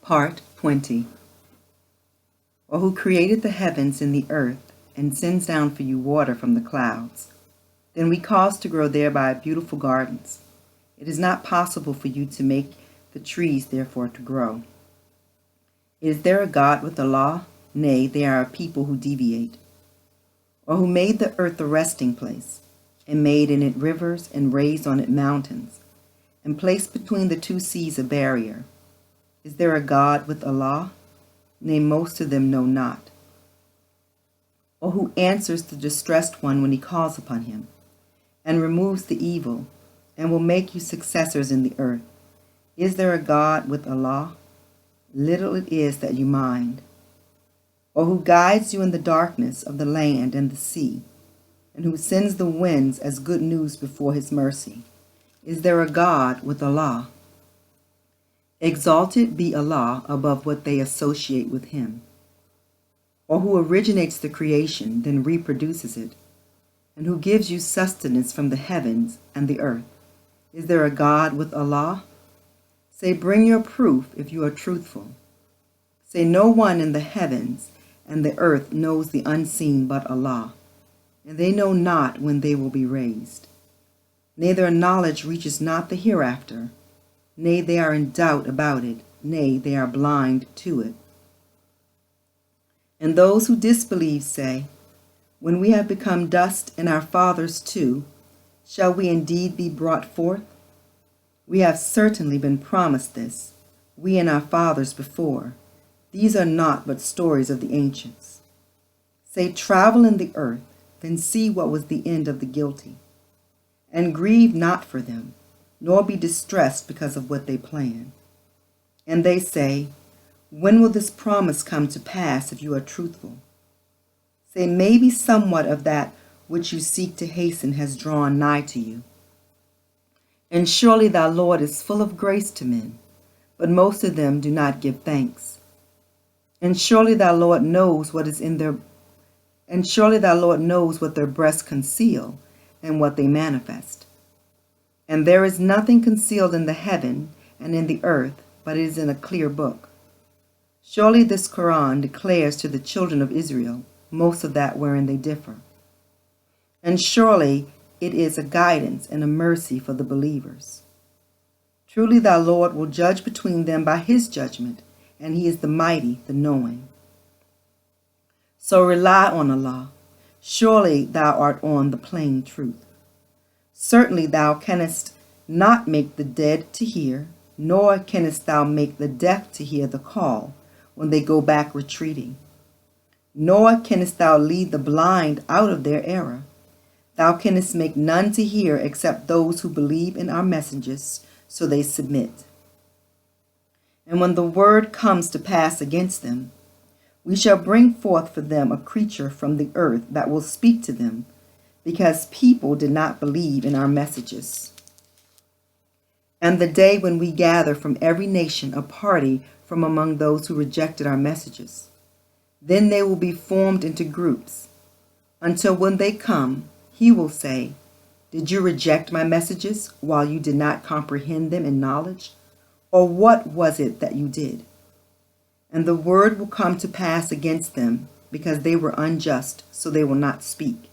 Part 20. Or who created the heavens and the earth, and sends down for you water from the clouds. Then we cause to grow thereby beautiful gardens. It is not possible for you to make the trees therefore to grow. Is there a God with a law? Nay, they are a people who deviate. Or who made the earth a resting place, and made in it rivers, and raised on it mountains, and placed between the two seas a barrier. Is there a God with a law? Nay, most of them know not. Or who answers the distressed one when he calls upon him, and removes the evil, and will make you successors in the earth? Is there a God with a law? Little it is that you mind. Or who guides you in the darkness of the land and the sea, and who sends the winds as good news before his mercy? Is there a God with a law? Exalted be Allah above what they associate with him. Or who originates the creation, then reproduces it, and who gives you sustenance from the heavens and the earth. Is there a God with a law? Say, bring your proof if you are truthful. Say, no one in the heavens and the earth knows the unseen but Allah, and they know not when they will be raised. Nay, their knowledge reaches not the hereafter. Nay, they are in doubt about it. Nay, they are blind to it. And those who disbelieve say, when we have become dust and our fathers too, shall we indeed be brought forth? We have certainly been promised this, we and our fathers before. These are not but stories of the ancients. Say, travel in the earth, then see what was the end of the guilty. And grieve not for them, nor be distressed because of what they plan. And they say, when will this promise come to pass if you are truthful? Say, maybe somewhat of that which you seek to hasten has drawn nigh to you. And surely thy Lord is full of grace to men, but most of them do not give thanks. And surely thy Lord knows what is in their and surely thy Lord knows what their breasts conceal and what they manifest. And there is nothing concealed in the heaven and in the earth, but it is in a clear book. Surely this Quran declares to the children of Israel most of that wherein they differ. And surely it is a guidance and a mercy for the believers. Truly thy Lord will judge between them by his judgment, and he is the mighty, the knowing. So rely on Allah. Surely thou art on the plain truth. Certainly thou canst not make the dead to hear, nor canst thou make the deaf to hear the call when they go back retreating. Nor canst thou lead the blind out of their error. Thou canst make none to hear except those who believe in our messengers, so they submit. And when the word comes to pass against them, we shall bring forth for them a creature from the earth that will speak to them, because people did not believe in our messages. And the day when we gather from every nation a party from among those who rejected our messages, then they will be formed into groups, until when they come, he will say, did you reject my messages while you did not comprehend them in knowledge? Or what was it that you did? And the word will come to pass against them, because they were unjust, so they will not speak.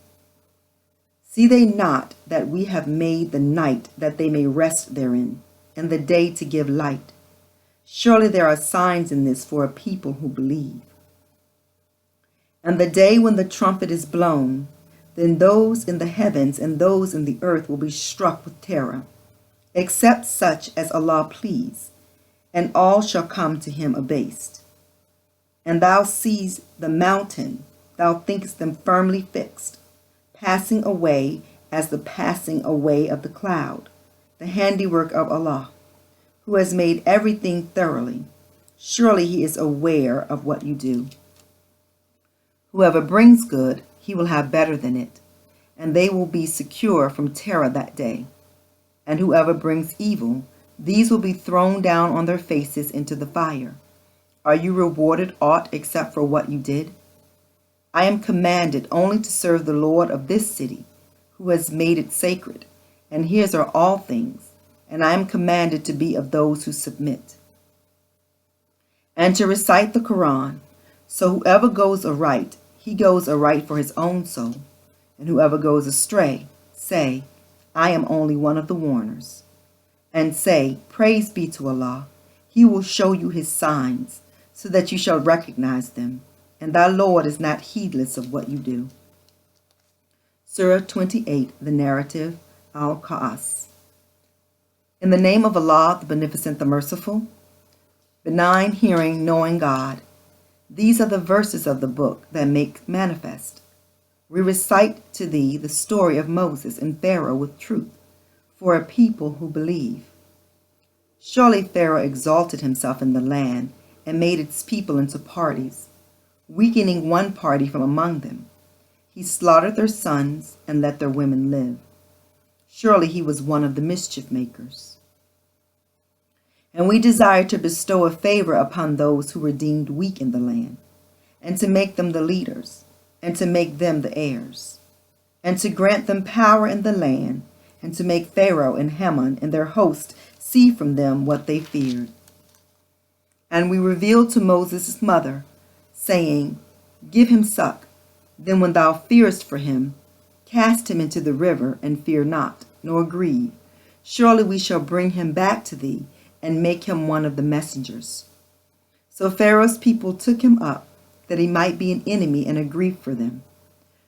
See they not that we have made the night that they may rest therein, and the day to give light? Surely there are signs in this for a people who believe. And the day when the trumpet is blown, then those in the heavens and those in the earth will be struck with terror, except such as Allah please, and all shall come to him abased. And thou seest the mountain, thou thinkest them firmly fixed, passing away as the passing away of the cloud, the handiwork of Allah, who has made everything thoroughly. Surely he is aware of what you do. Whoever brings good, he will have better than it, and they will be secure from terror that day. And whoever brings evil, these will be thrown down on their faces into the fire. Are you rewarded aught except for what you did? I am commanded only to serve the Lord of this city, who has made it sacred, and his are all things, and I am commanded to be of those who submit. and to recite the Quran. So whoever goes aright, he goes aright for his own soul, and whoever goes astray, say, I am only one of the warners. And say, Praise be to Allah, He will show you His signs, so that you shall recognize them, and thy Lord is not heedless of what you do. Surah 28, the narrative, Al-Qa'as. In the name of Allah, the Beneficent, the Merciful, benign, hearing, knowing God. These are the verses of the book that make manifest. We recite to thee the story of Moses and Pharaoh with truth, for a people who believe. Surely Pharaoh exalted himself in the land and made its people into parties, weakening one party from among them. He slaughtered their sons and let their women live. Surely he was one of the mischief makers. And we desire to bestow a favor upon those who were deemed weak in the land, and to make them the leaders, and to make them the heirs, and to grant them power in the land, and to make Pharaoh and Haman and their host see from them what they feared. And we revealed to Moses' mother, saying, Give him suck. Then when thou fearest for him, cast him into the river, and fear not, nor grieve. Surely we shall bring him back to thee, and make him one of the messengers. So Pharaoh's people took him up, that he might be an enemy and a grief for them.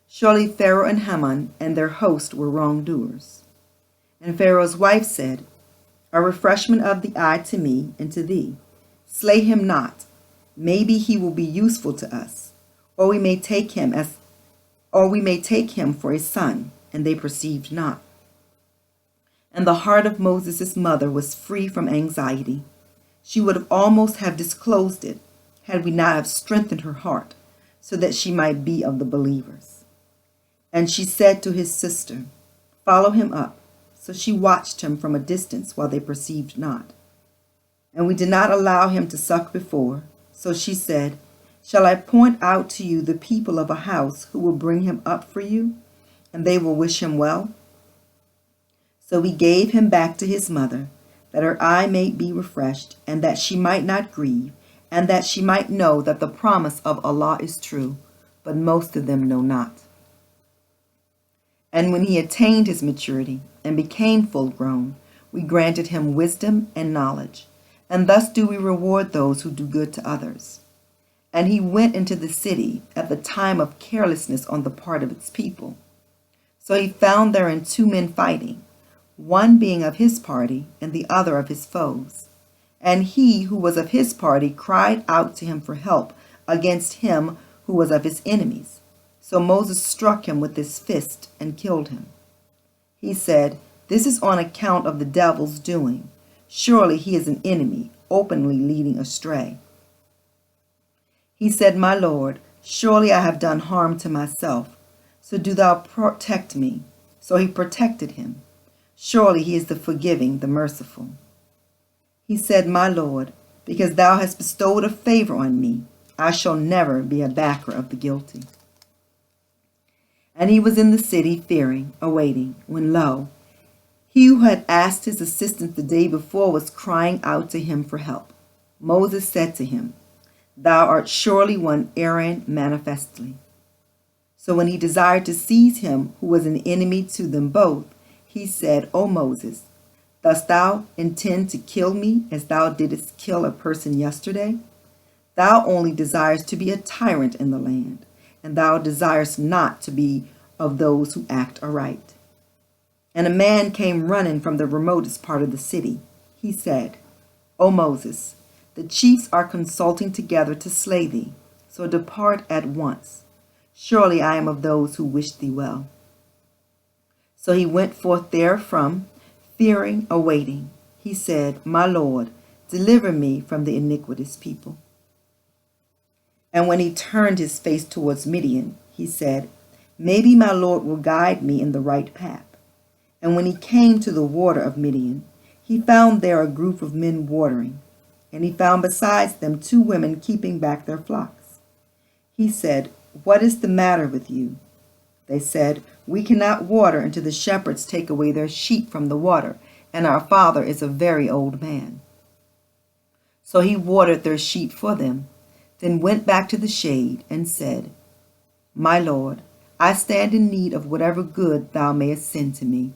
Surely Pharaoh and Haman and their host were wrongdoers. And Pharaoh's wife said, A refreshment of the eye to me and to thee. Slay him not. Maybe he will be useful to us, or we may take him for a son. And they perceived not. And the heart of Moses' mother was free from anxiety. She would have almost have disclosed it, had we not have strengthened her heart, so that she might be of the believers. And she said to his sister, Follow him up. So she watched him from a distance while they perceived not. And we did not allow him to suck before. So she said, Shall I point out to you the people of a house who will bring him up for you, and they will wish him well? So we gave him back to his mother, that her eye might be refreshed, and that she might not grieve, and that she might know that the promise of Allah is true, but most of them know not. And when he attained his maturity and became full grown, we granted him wisdom and knowledge, and thus do we reward those who do good to others. And he went into the city at the time of carelessness on the part of its people. So he found therein 2 men fighting, one being of his party and the other of his foes. And he who was of his party cried out to him for help against him who was of his enemies. So Moses struck him with his fist and killed him. He said, This is on account of the devil's doing. Surely he is an enemy, openly leading astray. He said, My Lord, surely I have done harm to myself, so do thou protect me. So he protected him. Surely he is the forgiving, the merciful. He said, My Lord, because thou hast bestowed a favor on me, I shall never be a backer of the guilty. And he was in the city fearing, awaiting, when lo, he who had asked his assistance the day before was crying out to him for help. Moses said to him, Thou art surely one erring manifestly. So when he desired to seize him who was an enemy to them both, he said, O Moses, dost thou intend to kill me as thou didst kill a person yesterday? Thou only desirest to be a tyrant in the land, and thou desirest not to be of those who act aright. And a man came running from the remotest part of the city. He said, O Moses, the chiefs are consulting together to slay thee, so depart at once. Surely I am of those who wish thee well. So he went forth therefrom, fearing, awaiting. He said, My Lord, deliver me from the iniquitous people. And when he turned his face towards Midian, he said, Maybe my Lord will guide me in the right path. And when he came to the water of Midian, he found there a group of men watering, and he found besides them 2 women keeping back their flocks. He said, What is the matter with you? They said, We cannot water until the shepherds take away their sheep from the water, and our father is a very old man. So he watered their sheep for them, then went back to the shade and said, My Lord, I stand in need of whatever good thou mayest send to me.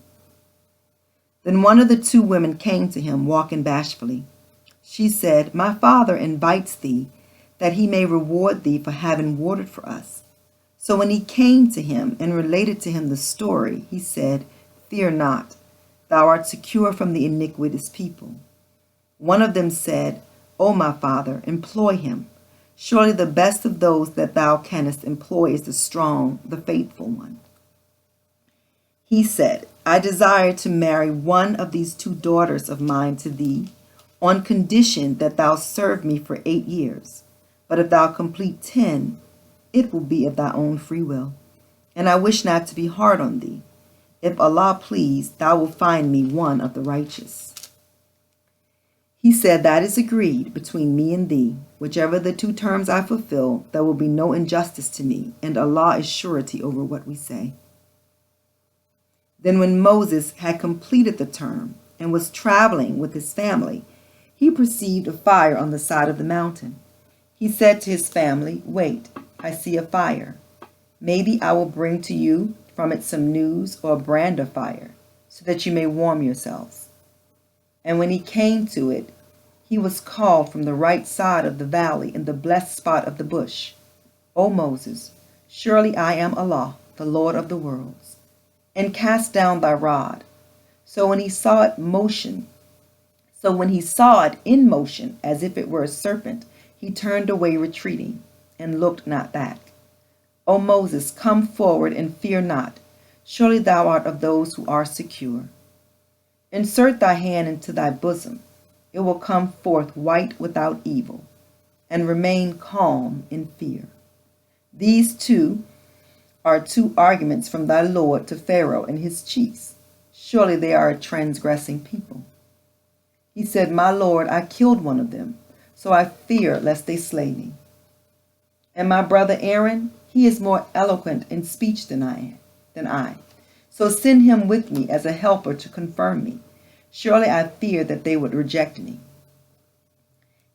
Then one of the two women came to him, walking bashfully. She said, My father invites thee, that he may reward thee for having watered for us. So when he came to him and related to him the story, he said, Fear not, thou art secure from the iniquitous people. One of them said, O my father, employ him. Surely the best of those that thou canst employ is the strong, the faithful one. He said, I desire to marry one of these two daughters of mine to thee, on condition that thou serve me for 8 years. But if thou complete 10, it will be of thy own free will. And I wish not to be hard on thee. If Allah please, thou wilt find me one of the righteous. He said, That is agreed between me and thee. Whichever the two terms I fulfill, there will be no injustice to me, and Allah is surety over what we say. Then when Moses had completed the term and was traveling with his family, he perceived a fire on the side of the mountain. He said to his family, Wait, I see a fire. Maybe I will bring to you from it some news or a brand of fire, so that you may warm yourselves. And when he came to it, he was called from the right side of the valley in the blessed spot of the bush. O Moses, surely I am Allah, the Lord of the worlds, and cast down thy rod. So when he saw it in motion, as if it were a serpent, he turned away retreating, and looked not back. O Moses, come forward and fear not. Surely thou art of those who are secure. Insert thy hand into thy bosom. It will come forth white without evil, and remain calm in fear. These two are two arguments from thy Lord to Pharaoh and his chiefs. Surely they are a transgressing people. He said, My Lord, I killed one of them, so I fear lest they slay me. And my brother Aaron, he is more eloquent in speech than I. So send him with me as a helper to confirm me. Surely I fear that they would reject me.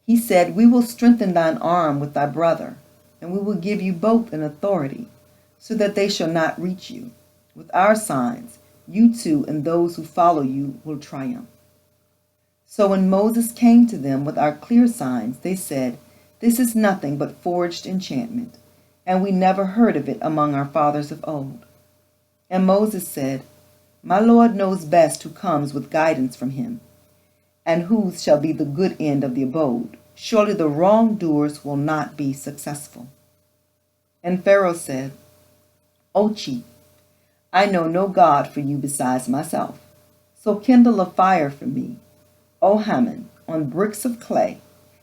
He said, We will strengthen thine arm with thy brother, and we will give you both an authority, so that they shall not reach you. With our signs, you two and those who follow you will triumph. So when Moses came to them with our clear signs, they said, This is nothing but forged enchantment, and we never heard of it among our fathers of old. And Moses said, My Lord knows best who comes with guidance from him, and whose shall be the good end of the abode. Surely the wrongdoers will not be successful. And Pharaoh said, O chief, I know no God for you besides myself. So kindle a fire for me, O Haman, on bricks of clay.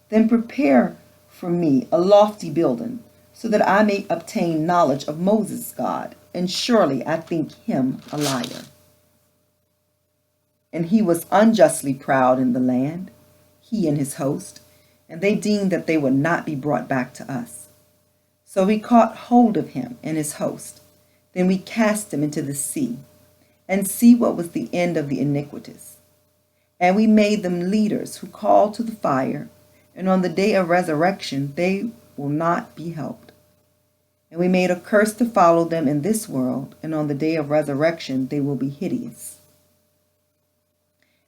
Then prepare for me a lofty building, so that I may obtain knowledge of Moses' God, and surely I think him a liar. And he was unjustly proud in the land, he and his host, and they deemed that they would not be brought back to us. So we caught hold of him and his host. Then we cast him into the sea, and see what was the end of the iniquitous. And we made them leaders who called to the fire, and on the day of resurrection they will not be helped. And we made a curse to follow them in this world, and on the day of resurrection they will be hideous.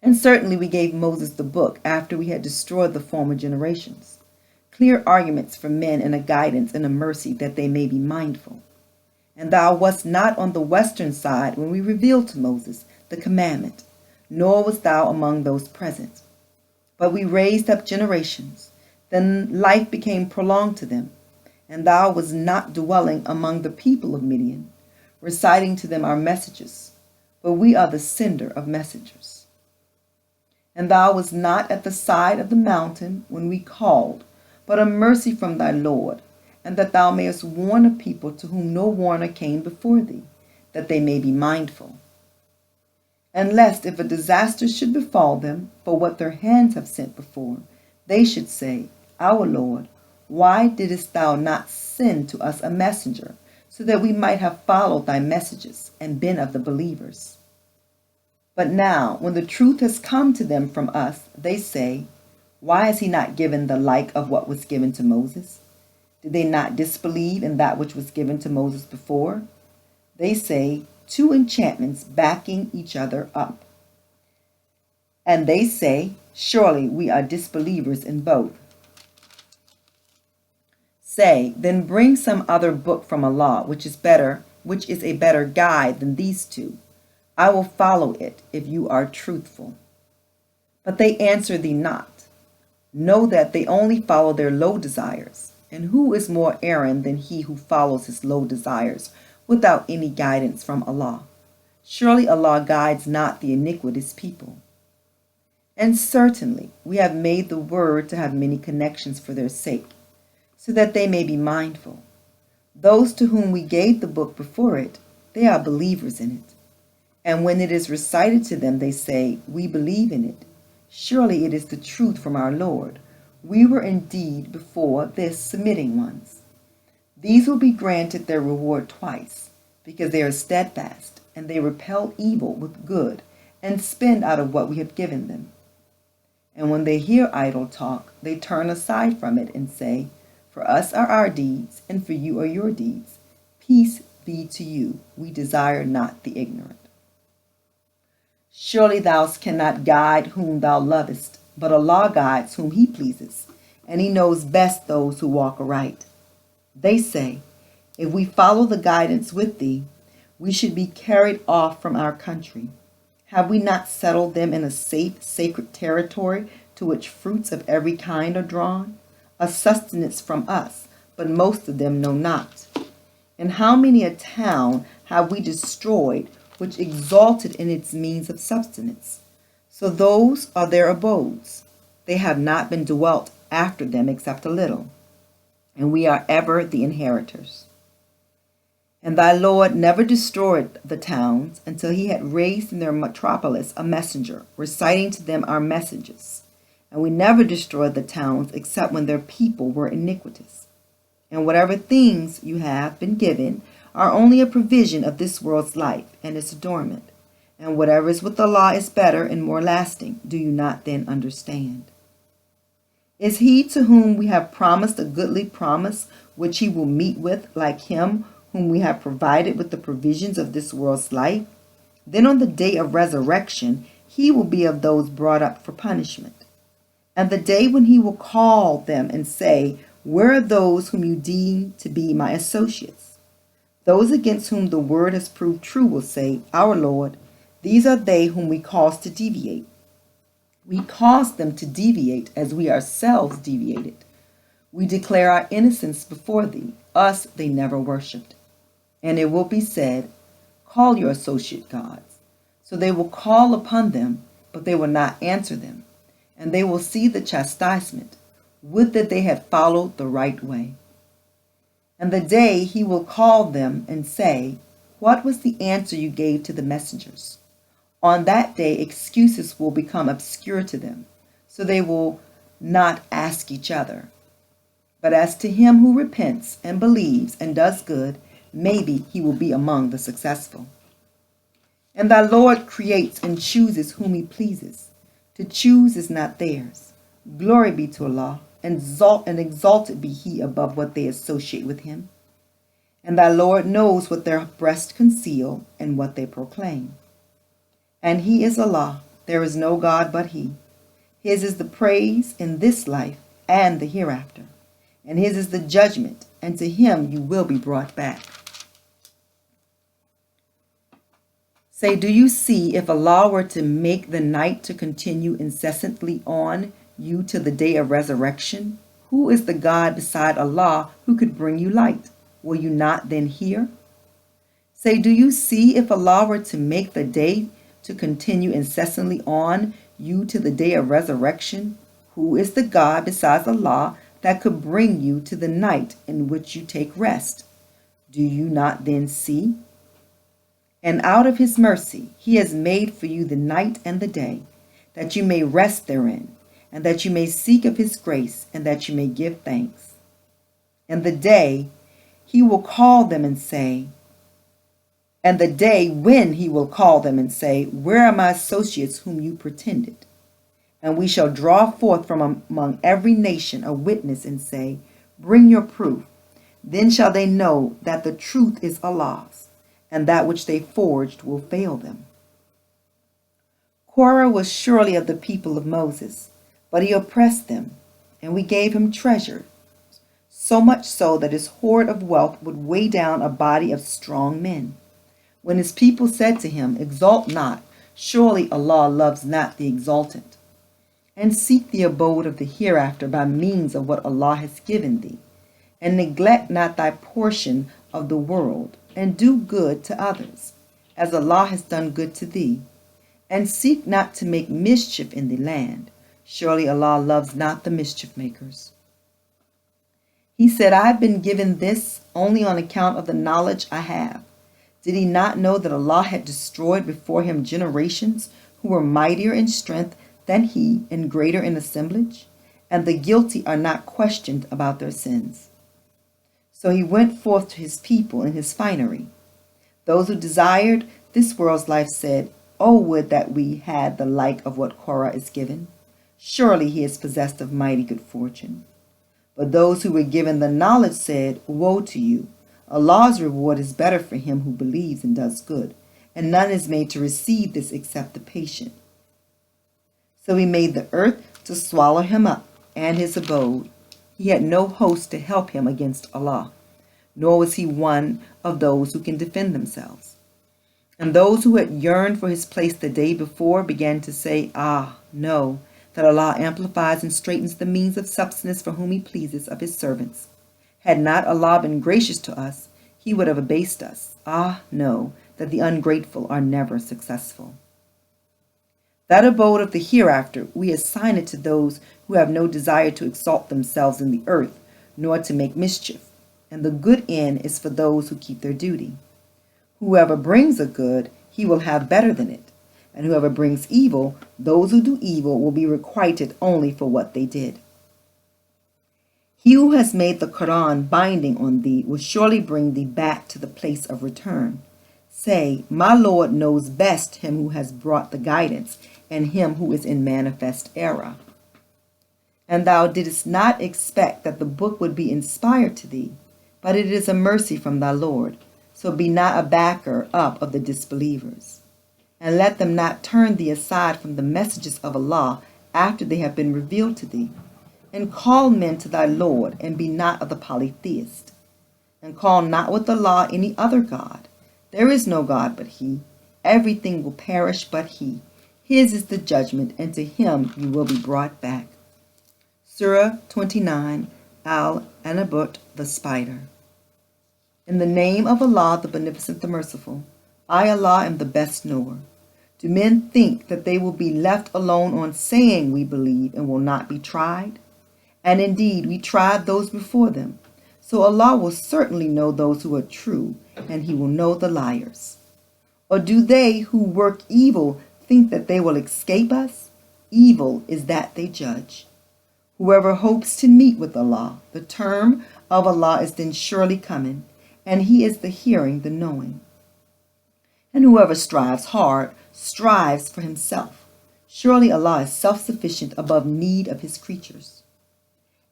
And certainly we gave Moses the book after we had destroyed the former generations, clear arguments for men and a guidance and a mercy that they may be mindful. And thou wast not on the western side when we revealed to Moses the commandment, nor wast thou among those present. But we raised up generations, then life became prolonged to them, and thou wast not dwelling among the people of Midian, reciting to them our messages, for we are the sender of messengers. And thou wast not at the side of the mountain when we called, but a mercy from thy Lord, and that thou mayest warn a people to whom no warner came before thee, that they may be mindful. And lest if a disaster should befall them for what their hands have sent before, they should say, Our Lord, why didst thou not send to us a messenger, so that we might have followed thy messages and been of the believers? But now, when the truth has come to them from us, they say, Why has he not given the like of what was given to Moses? Did they not disbelieve in that which was given to Moses before? They say, two enchantments backing each other up. And they say, surely we are disbelievers in both. Say, then bring some other book from Allah, which is a better guide than these two. I will follow it if you are truthful. But they answer thee not. Know that they only follow their low desires. And who is more erring than he who follows his low desires without any guidance from Allah? Surely Allah guides not the iniquitous people. And certainly we have made the word to have many connections for their sake, so that they may be mindful. Those to whom we gave the book before it, they are believers in it. And when it is recited to them, they say, we believe in it. Surely it is the truth from our Lord. We were indeed before this submitting ones. These will be granted their reward twice, because they are steadfast, and they repel evil with good, and spend out of what we have given them. And when they hear idle talk, they turn aside from it and say, for us are our deeds, and for you are your deeds. Peace be to you. We desire not the ignorant. Surely thou cannot guide whom thou lovest, but Allah guides whom he pleases, and he knows best those who walk aright. They say, if we follow the guidance with thee, we should be carried off from our country. Have we not settled them in a safe, sacred territory to which fruits of every kind are drawn? A sustenance from us, but most of them know not. And how many a town have we destroyed, which exalted in its means of subsistence? So those are their abodes. They have not been dwelt after them except a little, and we are ever the inheritors. And thy Lord never destroyed the towns until he had raised in their metropolis a messenger, reciting to them our messages. And we never destroyed the towns except when their people were iniquitous. And whatever things you have been given are only a provision of this world's life and its adornment. And whatever is with Allah is better and more lasting. Do you not then understand? Is he to whom we have promised a goodly promise, which he will meet with, like him whom we have provided with the provisions of this world's life? Then on the day of resurrection, he will be of those brought up for punishment. And the day when he will call them and say, where are those whom you deem to be my associates? Those against whom the word has proved true will say, our Lord, these are they whom we caused to deviate. We caused them to deviate as we ourselves deviated. We declare our innocence before thee. Us they never worshipped. And it will be said, call your associate gods. So they will call upon them, but they will not answer them. And they will see the chastisement. Would that they had followed the right way. And the day he will call them and say, what was the answer you gave to the messengers? On that day excuses will become obscure to them, so they will not ask each other. But as to him who repents and believes and does good, maybe he will be among the successful. And thy Lord creates and chooses whom he pleases. To choose is not theirs. Glory be to Allah, and exalted be he above what they associate with him. And thy Lord knows what their breasts conceal and what they proclaim. And he is Allah, there is no God but he. His is the praise in this life and the hereafter. And his is the judgment, and to him you will be brought back. Say, do you see if Allah were to make the night to continue incessantly on you to the day of resurrection? Who is the God beside Allah who could bring you light? Will you not then hear? Say, do you see if Allah were to make the day to continue incessantly on you to the day of resurrection? Who is the God besides Allah that could bring you to the night in which you take rest? Do you not then see? And out of his mercy he has made for you the night and the day, that you may rest therein, and that you may seek of his grace, and that you may give thanks. And the day he will call them and say, and the day when he will call them and say, where are my associates whom you pretended? And we shall draw forth from among every nation a witness and say, bring your proof. Then shall they know that the truth is Allah's, and that which they forged will fail them. Korah was surely of the people of Moses, but he oppressed them, and we gave him treasure, so much so that his hoard of wealth would weigh down a body of strong men. When his people said to him, exalt not, surely Allah loves not the exultant, and seek the abode of the hereafter by means of what Allah has given thee, and neglect not thy portion of the world, and do good to others, as Allah has done good to thee, and seek not to make mischief in the land. Surely Allah loves not the mischief makers. He said, I have been given this only on account of the knowledge I have. Did he not know that Allah had destroyed before him generations who were mightier in strength than he and greater in assemblage? And the guilty are not questioned about their sins. So he went forth to his people in his finery. Those who desired this world's life said, oh, would that we had the like of what Korah is given. Surely he is possessed of mighty good fortune. But those who were given the knowledge said, woe to you. Allah's reward is better for him who believes and does good, and none is made to receive this except the patient. So he made the earth to swallow him up, and his abode. He had no host to help him against Allah, nor was he one of those who can defend themselves. And those who had yearned for his place the day before began to say, know that Allah amplifies and straightens the means of subsistence for whom he pleases of his servants. Had not Allah been gracious to us, he would have abased us. Know that the ungrateful are never successful. That abode of the hereafter, we assign it to those who have no desire to exalt themselves in the earth, nor to make mischief. And the good end is for those who keep their duty. Whoever brings a good, he will have better than it. And whoever brings evil, those who do evil will be requited only for what they did. He who has made the Quran binding on thee will surely bring thee back to the place of return. Say, my Lord knows best him who has brought the guidance, and him who is in manifest error. And thou didst not expect that the book would be inspired to thee, but it is a mercy from thy Lord. So be not a backer up of the disbelievers. And let them not turn thee aside from the messages of Allah after they have been revealed to thee. And call men to thy Lord, and be not of the polytheist. And call not with Allah any other God. There is no God but he. Everything will perish but he. His is the judgment, and to him you will be brought back. Surah 29, Al-Ankabut, the Spider. In the name of Allah, the Beneficent, the Merciful, I, Allah, am the best knower. Do men think that they will be left alone on saying we believe and will not be tried? And indeed, we tried those before them. So Allah will certainly know those who are true, and he will know the liars. Or do they who work evil think that they will escape us? Evil is that they judge. Whoever hopes to meet with Allah, the term of Allah is then surely coming, and he is the hearing, the knowing. And whoever strives hard, strives for himself. Surely Allah is self-sufficient above need of his creatures.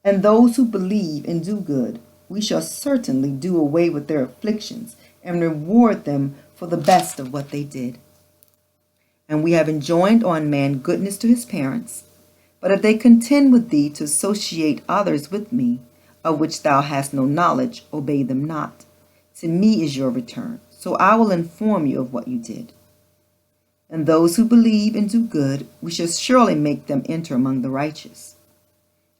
And those who believe and do good, we shall certainly do away with their afflictions and reward them for the best of what they did. And we have enjoined on man goodness to his parents. But if they contend with thee to associate others with me, of which thou hast no knowledge, obey them not. To me is your return, so I will inform you of what you did. And those who believe and do good, we shall surely make them enter among the righteous.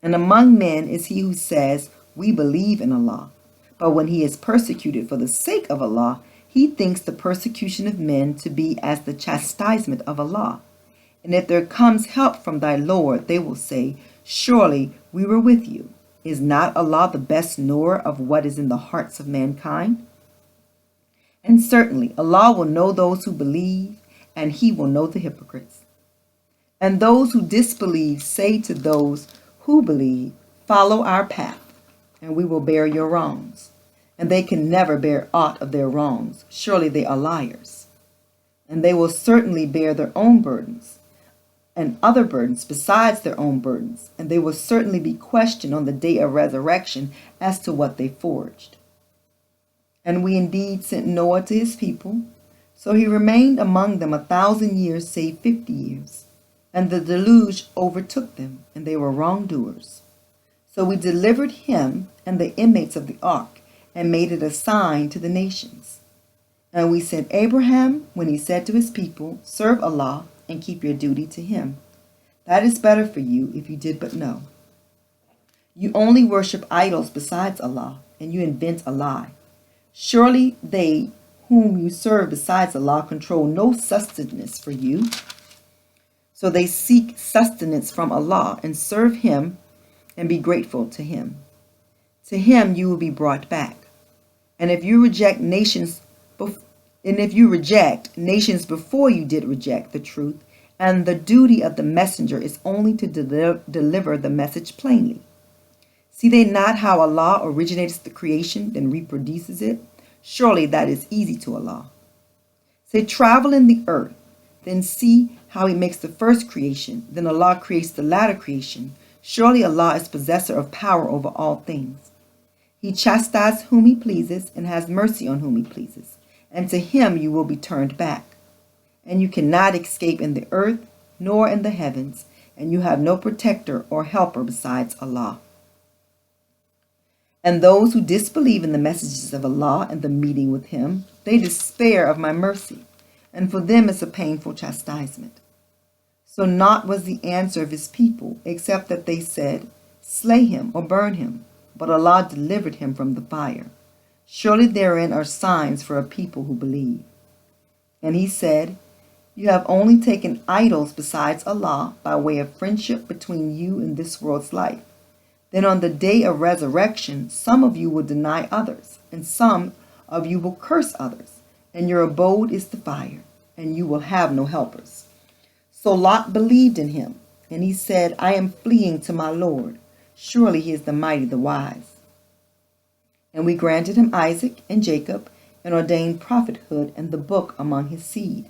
And among men is he who says, we believe in Allah. But when he is persecuted for the sake of Allah, he thinks the persecution of men to be as the chastisement of Allah. And if there comes help from thy Lord, they will say, surely we were with you. Is not Allah the best knower of what is in the hearts of mankind? And certainly Allah will know those who believe, and he will know the hypocrites. And those who disbelieve say to those who believe, follow our path, and we will bear your wrongs. And they can never bear aught of their wrongs. Surely they are liars. And they will certainly bear their own burdens. and other burdens besides their own burdens, and they will certainly be questioned on the day of resurrection as to what they forged. And we indeed sent Noah to his people, so he remained among them 1,000 years, save 50 years. And the deluge overtook them, and they were wrongdoers. So we delivered him and the inmates of the ark, and made it a sign to the nations. And we sent Abraham when he said to his people, serve Allah and keep your duty to him. That is better for you if you did but know. You only worship idols besides Allah, and you invent a lie. Surely they whom you serve besides Allah control no sustenance for you. So they seek sustenance from Allah and serve him and be grateful to him. To him you will be brought back. And if you reject nations before you did reject the truth, and the duty of the messenger is only to deliver the message plainly. See they not how Allah originates the creation, then reproduces it? Surely that is easy to Allah. Say, travel in the earth, then see how he makes the first creation, then Allah creates the latter creation. Surely Allah is possessor of power over all things. He chastises whom he pleases and has mercy on whom he pleases, and to him you will be turned back. And you cannot escape in the earth nor in the heavens, and you have no protector or helper besides Allah. And those who disbelieve in the messages of Allah and the meeting with him, they despair of my mercy, and for them is a painful chastisement. So naught was the answer of his people, except that they said, slay him or burn him, but Allah delivered him from the fire. Surely therein are signs for a people who believe. And he said, you have only taken idols besides Allah by way of friendship between you and this world's life. Then on the day of resurrection, some of you will deny others, and some of you will curse others, and your abode is the fire, and you will have no helpers. So Lot believed in him, and he said, I am fleeing to my Lord. Surely he is the mighty, the wise. And we granted him Isaac and Jacob, and ordained prophethood and the book among his seed.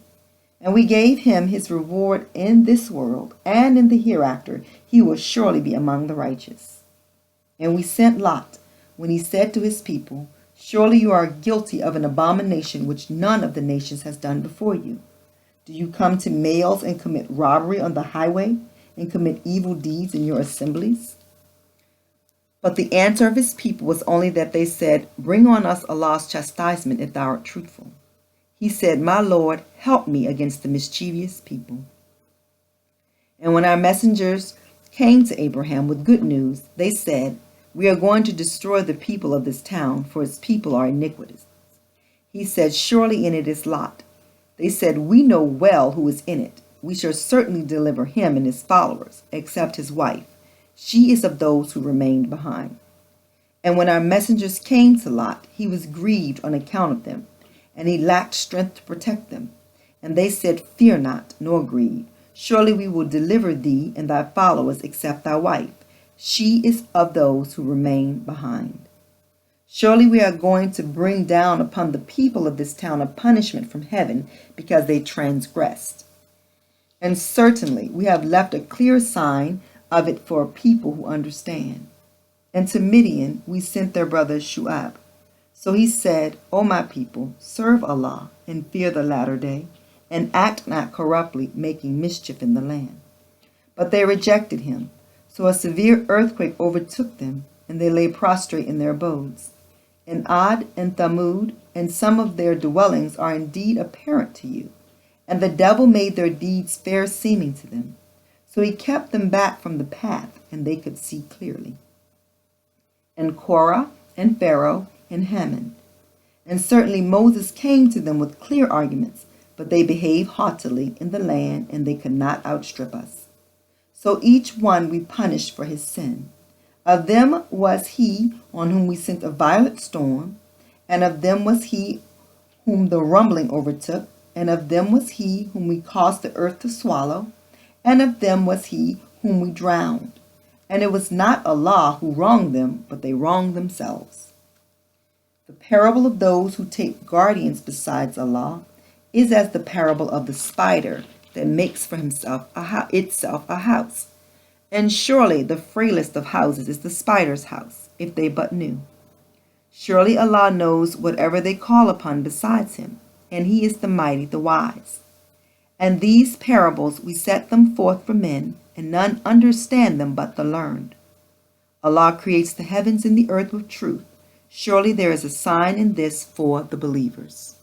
And we gave him his reward in this world, and in the hereafter he will surely be among the righteous. And we sent Lot, when he said to his people, surely you are guilty of an abomination which none of the nations has done before you. Do you come to males and commit robbery on the highway, and commit evil deeds in your assemblies? But the answer of his people was only that they said, bring on us Allah's chastisement if thou art truthful. He said, my Lord, help me against the mischievous people. And when our messengers came to Abraham with good news, they said, we are going to destroy the people of this town, for its people are iniquitous. He said, surely in it is Lot. They said, we know well who is in it. We shall certainly deliver him and his followers, except his wife. She is of those who remained behind. And when our messengers came to Lot, he was grieved on account of them, and he lacked strength to protect them. And they said, fear not, nor grieve. Surely we will deliver thee and thy followers, except thy wife. She is of those who remain behind. Surely we are going to bring down upon the people of this town a punishment from heaven, because they transgressed. And certainly we have left a clear sign of it for a people who understand. And to Midian we sent their brother Shu'ab. So he said, O my people, serve Allah and fear the latter day, and act not corruptly, making mischief in the land. But they rejected him. So a severe earthquake overtook them, and they lay prostrate in their abodes. And Ad and Thamud and some of their dwellings are indeed apparent to you. And the devil made their deeds fair seeming to them. So he kept them back from the path, and they could see clearly. And Korah and Pharaoh and Haman. And certainly Moses came to them with clear arguments, but they behaved haughtily in the land, and they could not outstrip us. So each one we punished for his sin. Of them was he on whom we sent a violent storm, and of them was he whom the rumbling overtook, and of them was he whom we caused the earth to swallow, and of them was he whom we drowned. And it was not Allah who wronged them, but they wronged themselves. The parable of those who take guardians besides Allah is as the parable of the spider that makes for itself a house. And surely the frailest of houses is the spider's house, if they but knew. Surely Allah knows whatever they call upon besides him, and he is the mighty, the wise. And these parables we set them forth for men, and none understand them but the learned. Allah creates the heavens and the earth with truth. Surely there is a sign in this for the believers.